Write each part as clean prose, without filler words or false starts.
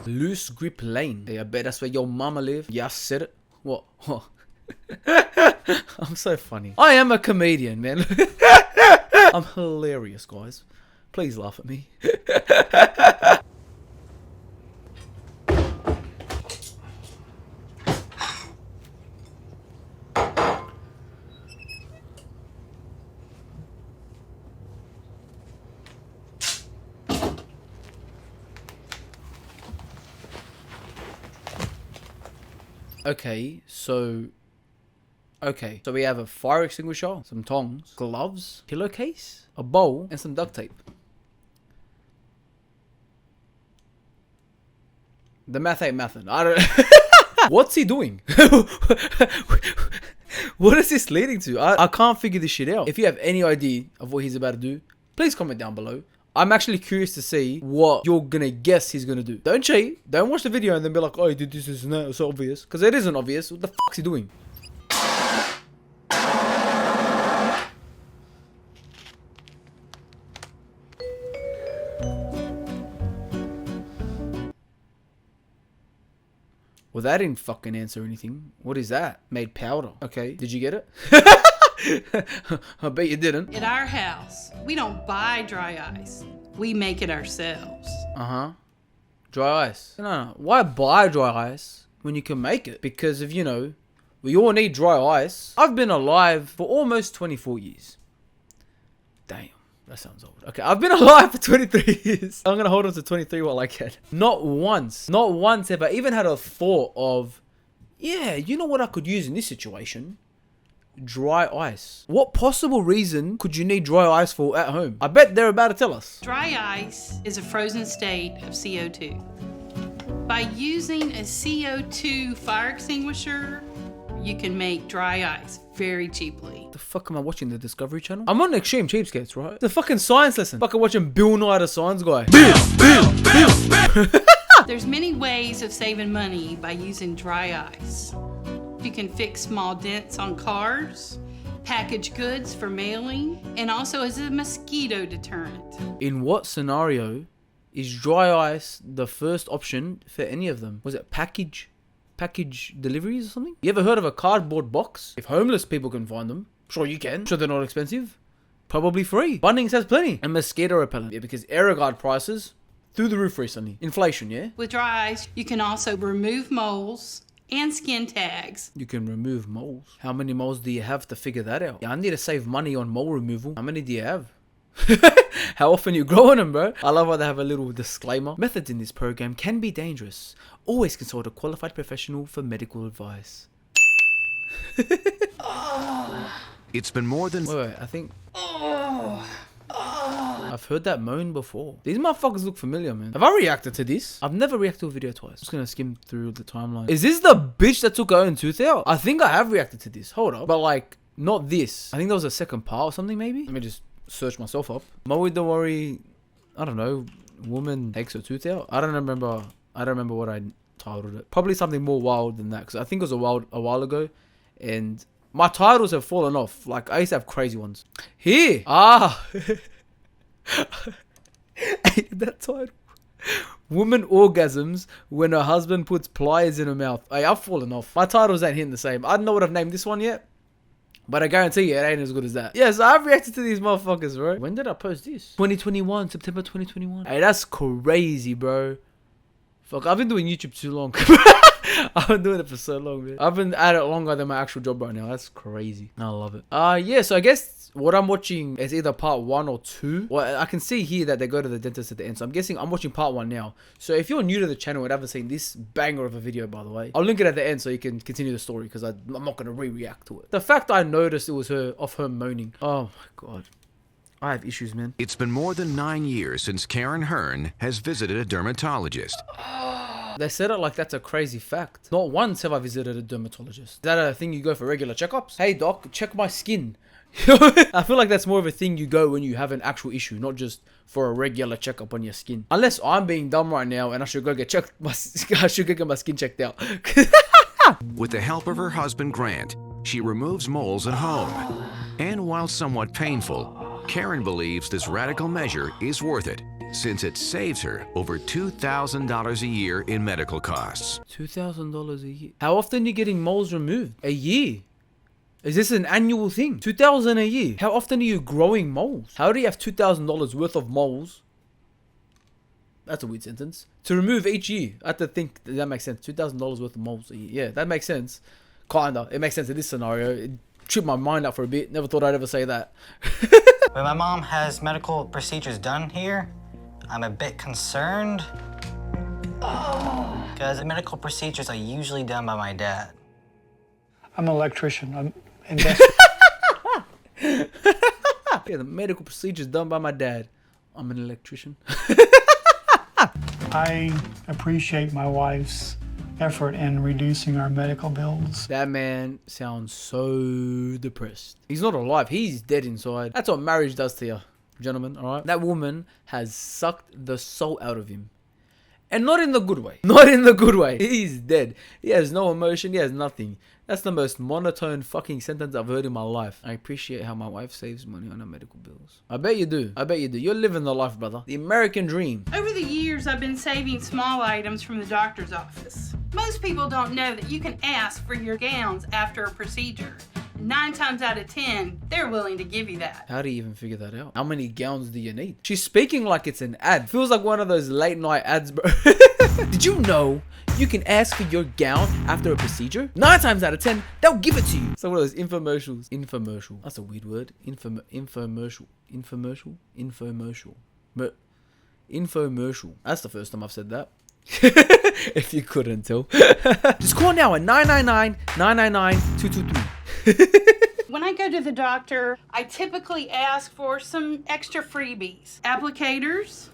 Loose grip lane. Hey, I bet that's where your mama live. Yeah, I said it. What? I'm so funny. I am a comedian, man. I'm hilarious, guys. Please laugh at me. Okay, so we have a fire extinguisher, some tongs, gloves, pillowcase, a bowl, and some duct tape. The math ain't mathin'. I don't. What's he doing? What is this leading to? I can't figure this shit out. If you have any idea of what he's about to do, please comment down below. I'm actually curious to see what you're gonna guess he's gonna do. Don't cheat. Don't watch the video and then be like, oh, he did this, and that. It's so obvious. Because it isn't obvious. What the fuck's he doing? Well, that didn't fucking answer anything. What is that? Made powder. Okay. Did you get it? I bet you didn't. At our house, we don't buy dry ice. We make it ourselves. Uh-huh. Dry ice. No. Why buy dry ice when you can make it? Because of, you know, we all need dry ice. I've been alive for almost 24 years. Damn. That sounds old. Okay, I've been alive for 23 years. I'm gonna hold on to 23 while I can. Not once have I even had a thought of, yeah, you know what I could use in this situation? Dry ice. What possible reason could you need dry ice for at home? I bet they're about to tell us. Dry ice is a frozen state of CO2. By using a CO2 fire extinguisher, you can make dry ice very cheaply. The fuck am I watching? The Discovery Channel? I'm on Extreme Cheapskates, right? The fucking science lesson. Fucking watching Bill Nye, the science guy. There's many ways of saving money by using dry ice. You can fix small dents on cars, package goods for mailing, and also as a mosquito deterrent. In what scenario is dry ice the first option for any of them? Was it package deliveries or something? You ever heard of a cardboard box? If homeless people can find them, sure you can. Sure they're not expensive. Probably free. Bunnings has plenty. And mosquito repellent. Yeah, because AeroGuard prices through the roof recently. Inflation, yeah? With dry ice, you can also remove moles and skin tags. You can remove moles. How many moles do you have to figure that out? Yeah, I need to save money on mole removal. How many do you have? How often you growing them, bro? I love how they have a little disclaimer. Methods in this program can be dangerous. Always consult a qualified professional for medical advice. It's been more than... Wait, I think... I've heard that moan before. These motherfuckers look familiar, man. Have I reacted to this? I've never reacted to a video twice. I'm just gonna skim through the timeline. Is this the bitch that took her own tooth out? I think I have reacted to this. Hold up. But like, not this. I think there was a second part or something maybe. Let me just search myself up. Moey, don't worry. I don't know. Woman takes her tooth out. I don't remember what I titled it. Probably something more wild than that. Because I think it was a while ago. And my titles have fallen off. Like, I used to have crazy ones. Here. Ah. That title. Woman orgasms when her husband puts pliers in her mouth. Hey, I've fallen off. My titles ain't hitting the same. I don't know what I've named this one yet. But I guarantee you, it ain't as good as that. Yes, I've reacted to these motherfuckers, bro. When did I post this? 2021, September 2021. Hey, that's crazy, bro. Fuck, I've been doing YouTube too long. I've been doing it for so long, man. I've been at it longer than my actual job right now. That's crazy. I love it. Yeah, so I guess what I'm watching is either part 1 or 2. Well, I can see here that they go to the dentist at the end. So I'm guessing I'm watching part 1 now. So if you're new to the channel and haven't seen this banger of a video, by the way, I'll link it at the end so you can continue the story because I'm not going to re-react to it. The fact I noticed it was her moaning. Oh my God. I have issues, man. It's been more than 9 years since Karen Hearn has visited a dermatologist. They said it like that's a crazy fact. Not once have I visited a dermatologist. Is that a thing you go for regular checkups? Hey doc, check my skin. I feel like that's more of a thing you go when you have an actual issue, not just for a regular checkup on your skin. Unless I'm being dumb right now and I should go get my skin checked out. With the help of her husband Grant, she removes moles at home. And while somewhat painful, Karen believes this radical measure is worth it. since it saves her over $2,000 a year in medical costs. $2,000 a year. How often are you getting moles removed? A year? Is this an annual thing? $2,000 a year. How often are you growing moles? How do you have $2,000 worth of moles? That's a weird sentence. To remove each year. I have to think that makes sense. $2,000 worth of moles a year. Yeah, that makes sense. Kinda. It makes sense in this scenario. It tripped my mind out for a bit. Never thought I'd ever say that. When my mom has medical procedures done here, I'm a bit concerned. Because medical procedures are usually done by my dad. I'm an electrician. I'm invested. Yeah, the medical procedure is done by my dad. I'm an electrician. I appreciate my wife's effort in reducing our medical bills. That man sounds so depressed. He's not alive. He's dead inside. That's what marriage does to you, gentlemen, alright? That woman has sucked the soul out of him. And not in the good way. Not in the good way. He's dead. He has no emotion. He has nothing. That's the most monotone fucking sentence I've heard in my life. I appreciate how my wife saves money on her medical bills. I bet you do. I bet you do. You're living the life, brother. The American dream. Over the years, I've been saving small items from the doctor's office. Most people don't know that you can ask for your gowns after a procedure. 9 times out of 10, they're willing to give you that. How do you even figure that out? How many gowns do you need? She's speaking like it's an ad. Feels like one of those late night ads, bro. Did you know you can ask for your gown after a procedure? 9 times out of 10, they'll give it to you. So one of those infomercials. Infomercial. That's a weird word. Infomercial. Infomercial. Infomercial. Infomercial. That's the first time I've said that. If you couldn't tell. Just call now at 999-999-223. When I go to the doctor, I typically ask for some extra freebies. Applicators,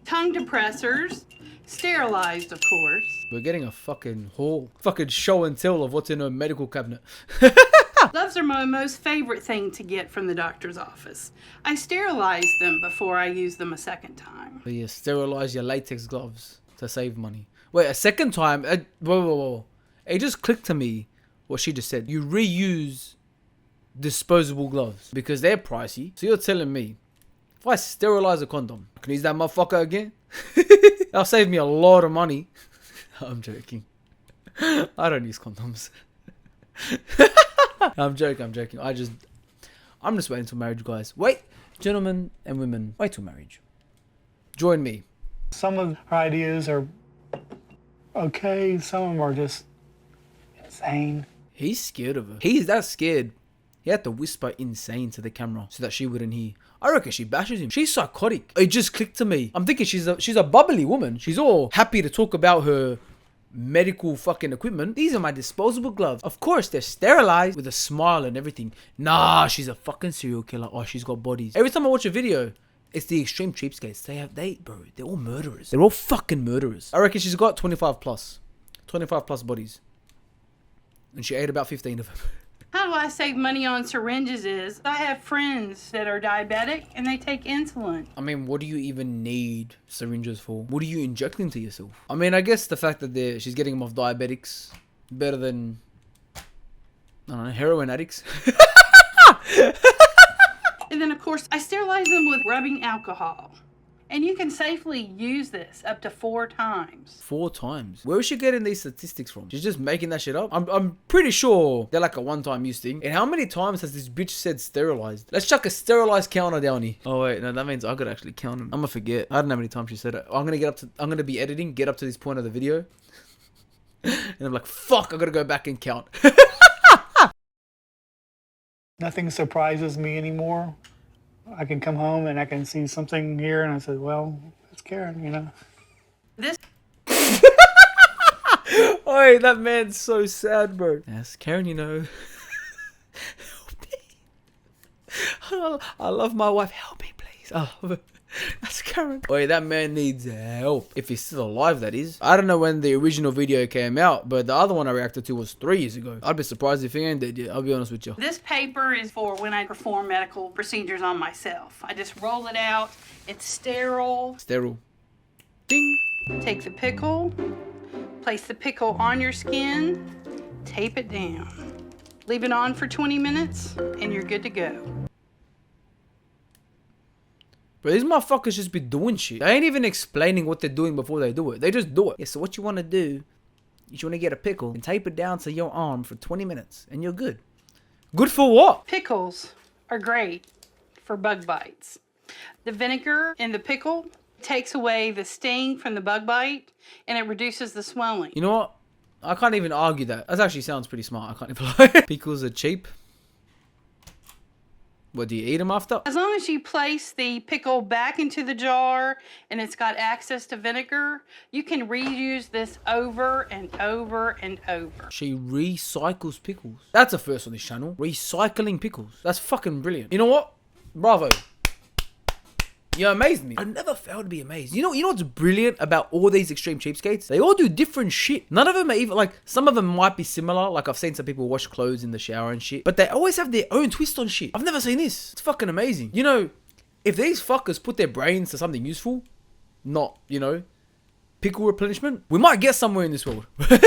tongue depressors, sterilized, of course. We're getting a fucking haul. Fucking show and tell of what's in a medical cabinet. Gloves are my most favorite thing to get from the doctor's office. I sterilize them before I use them a second time. So you sterilize your latex gloves to save money. Wait, a second time? Whoa. It just clicked to me what she just said. You reuse disposable gloves because they're pricey. So you're telling me if I sterilize a condom, I can use that motherfucker again? That'll save me a lot of money. I'm joking. I don't use condoms. I'm joking. I'm just waiting till marriage, guys. Wait, gentlemen and women, wait till marriage. Join me. Some of our ideas are okay, some of them are just insane. He's scared of her. He's that scared. He had to whisper insane to the camera so that she wouldn't hear. I reckon she bashes him. She's psychotic. It just clicked to me. I'm thinking she's a bubbly woman. She's all happy to talk about her medical fucking equipment. These are my disposable gloves. Of course, they're sterilized with a smile and everything. Nah, she's a fucking serial killer. Oh, she's got bodies. Every time I watch a video, it's the extreme cheapskates. Bro, they're all murderers. They're all fucking murderers. I reckon she's got 25 plus bodies. And she ate about 15 of them. How do I save money on syringes is I have friends that are diabetic and they take insulin. I mean, what do you even need syringes for? What are you injecting to yourself? I mean, I guess the fact that she's getting them off diabetics better than, I don't know, heroin addicts. And then, of course, I sterilize them with rubbing alcohol. And you can safely use this up to 4 times. 4 times? Where is she getting these statistics from? She's just making that shit up? I'm pretty sure they're like a one-time use thing. And how many times has this bitch said sterilized? Let's chuck a sterilized counter down here. Oh wait, no, that means I could actually count them. I'm gonna forget. I don't know how many times she said it. I'm gonna be editing, get up to this point of the video. And I'm like, fuck, I gotta go back and count. Nothing surprises me anymore. I can come home and I can see something here and I said, well, it's Karen, you know. This Oi, that man's so sad, bro. Yes, Karen, you know. Help me. I love my wife. Help me, please. Oh, that's Karen. Oi, that man needs help. If he's still alive, that is. I don't know when the original video came out, but the other one I reacted to was 3 years ago. I'd be surprised if he ain't dead yet. I'll be honest with you. This paper is for when I perform medical procedures on myself. I just roll it out. It's sterile. Sterile. Ding. Take the pickle, place the pickle on your skin, tape it down. Leave it on for 20 minutes, and you're good to go. But these motherfuckers just be doing shit. They ain't even explaining what they're doing before they do it. They just do it. Yeah, so what you want to do is you want to get a pickle and tape it down to your arm for 20 minutes and you're good. Good for what? Pickles are great for bug bites. The vinegar in the pickle takes away the sting from the bug bite and it reduces the swelling. You know what? I can't even argue that. That actually sounds pretty smart. I can't even lie. Pickles are cheap. What, do you eat them after? As long as you place the pickle back into the jar and it's got access to vinegar, you can reuse this over and over and over. She recycles pickles. That's a first on this channel. Recycling pickles. That's fucking brilliant. You know what? Bravo. You amazed me. I never failed to be amazed. You know what's brilliant about all these extreme cheapskates? They all do different shit. None of them are even, like, some of them might be similar. Like, I've seen some people wash clothes in the shower and shit. But they always have their own twist on shit. I've never seen this. It's fucking amazing. You know, if these fuckers put their brains to something useful, not, you know, pickle replenishment, we might get somewhere in this world. What's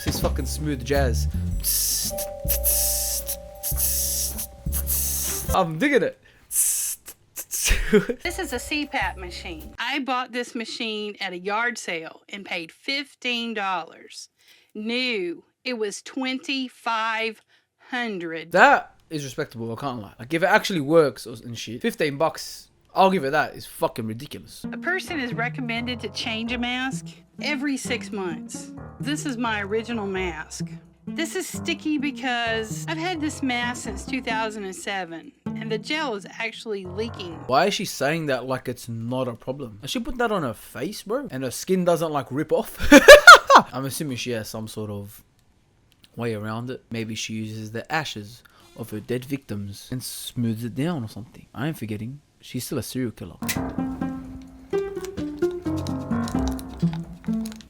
this fucking smooth jazz? I'm digging it. This is a CPAP machine. I bought this machine at a yard sale and paid $15. New. It was $2,500. That is respectable, I can't lie. Like, if it actually works and shit, $15, I'll give it that. It's fucking ridiculous. A person is recommended to change a mask every 6 months. This is my original mask. This is sticky because I've had this mask since 2007 and the gel is actually leaking. Why is she saying that like it's not a problem? Does she put that on her face, bro? And her skin doesn't like rip off? I'm assuming she has some sort of way around it. Maybe she uses the ashes of her dead victims and smooths it down or something. I ain't forgetting. She's still a serial killer.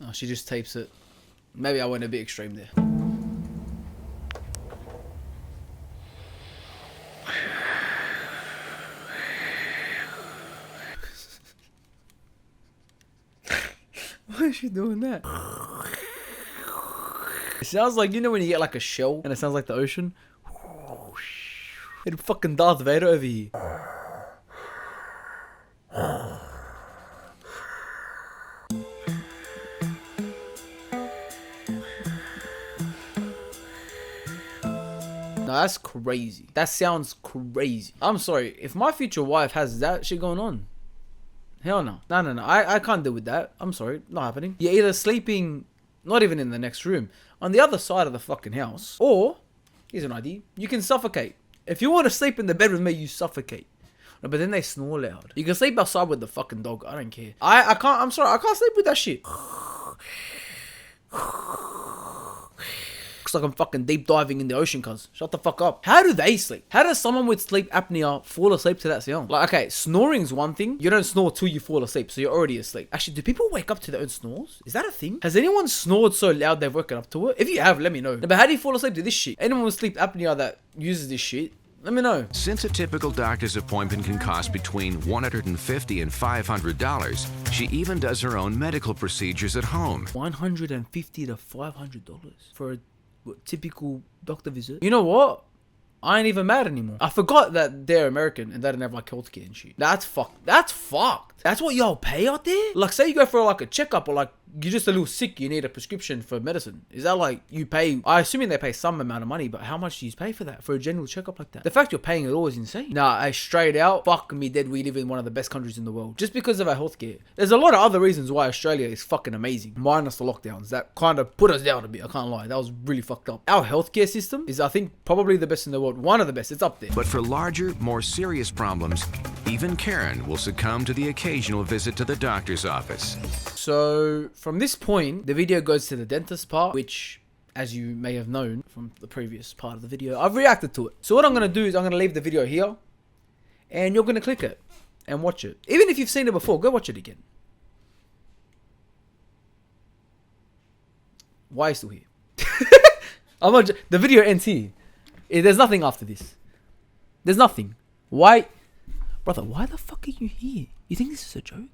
Oh, she just tapes it. Maybe I went a bit extreme there. Why is she doing that? It sounds like, you know when you get like a shell and it sounds like the ocean? It's fucking Darth Vader over here. No, that's crazy. That sounds crazy. I'm sorry. If my future wife has that shit going on, hell no. No. I can't deal with that. I'm sorry. Not happening. You're either sleeping, not even in the next room, on the other side of the fucking house. Or, here's an idea. You can suffocate. If you want to sleep in the bed with me, you suffocate. No, but then they snore loud. You can sleep outside with the fucking dog. I don't care. I can't, I'm sorry. I can't sleep with that shit. Looks like I'm fucking deep diving in the ocean, cuz. Shut the fuck up. How do they sleep? How does someone with sleep apnea fall asleep to that sound? Like, okay, snoring's one thing. You don't snore till you fall asleep, so you're already asleep. Actually, do people wake up to their own snores? Is that a thing? Has anyone snored so loud they've woken up to it? If you have, let me know. No, but how do you fall asleep to this shit? Anyone with sleep apnea that uses this shit, let me know. Since a typical doctor's appointment can cost between $150 and $500, she even does her own medical procedures at home. $150 to $500 for a typical doctor visit. You know what? I ain't even mad anymore. I forgot that they're American and they don't have like healthcare and shit. That's fucked. That's fucked. That's what y'all pay out there? Like, say you go for like a checkup or like you're just a little sick, you need a prescription for medicine. Is that like you pay? I assuming they pay some amount of money, but how much do you pay for that? For a general checkup like that? The fact you're paying it all is insane. Nah, straight out, fuck me dead, we live in one of the best countries in the world. Just because of our healthcare. There's a lot of other reasons why Australia is fucking amazing. Minus the lockdowns. That kind of put us down a bit, I can't lie. That was really fucked up. Our healthcare system is, I think, probably the best in the world. One of the best. It's up there. But for larger, more serious problems, even Karen will succumb to the occasional visit to the doctor's office. So, from this point, the video goes to the dentist part, which, as you may have known from the previous part of the video, I've reacted to it. So what I'm going to do is I'm going to leave the video here, and you're going to click it and watch it. Even if you've seen it before, go watch it again. Why are you still here? The video ends here. There's nothing after this. There's nothing. Why? Brother, why the fuck are you here? You think this is a joke?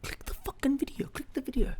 Click the fucking video. Click the video.